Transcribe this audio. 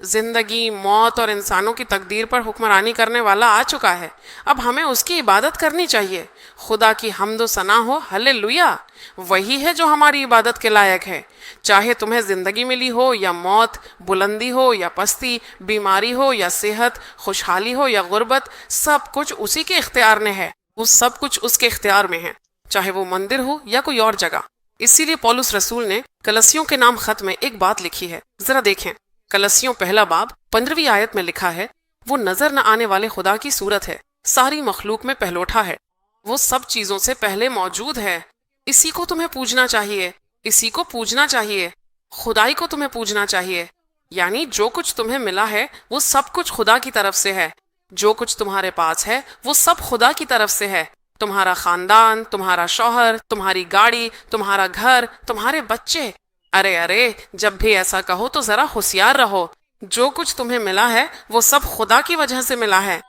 زندگی، موت اور انسانوں کی تقدیر پر حکمرانی کرنے والا آ چکا ہے، اب ہمیں اس کی عبادت کرنی چاہیے۔ خدا کی حمد و ثنا ہو، ہلیلویا! وہی ہے جو ہماری عبادت کے لائق ہے۔ چاہے تمہیں زندگی ملی ہو یا موت، بلندی ہو یا پستی، بیماری ہو یا صحت، خوشحالی ہو یا غربت، سب کچھ اسی کے اختیار میں ہے۔ وہ سب کچھ اس کے اختیار میں ہے، چاہے وہ مندر ہو یا کوئی اور جگہ۔ اسی لیے پولس رسول نے کلسیوں کے نام خط میں ایک بات لکھی ہے، ذرا دیکھیں۔ کلسیوں پہلا باب 15ویں آیت میں لکھا ہے، وہ نظر نہ آنے والے خدا کی صورت ہے، ساری مخلوق میں پہلوٹا ہے، وہ سب چیزوں سے پہلے موجود ہے۔ اسی کو تمہیں پوجنا چاہیے، اسی کو پوجنا چاہیے، خدائی کو تمہیں پوجنا چاہیے۔ یعنی جو کچھ تمہیں ملا ہے وہ سب کچھ خدا کی طرف سے ہے، جو کچھ تمہارے پاس ہے وہ سب خدا کی طرف سے ہے۔ تمہارا خاندان، تمہارا شوہر، تمہاری گاڑی، تمہارا گھر، تمہارے بچے۔ ارے جب بھی ایسا کہو تو ذرا ہوشیار رہو، جو کچھ تمہیں ملا ہے وہ سب خدا کی وجہ سے ملا ہے۔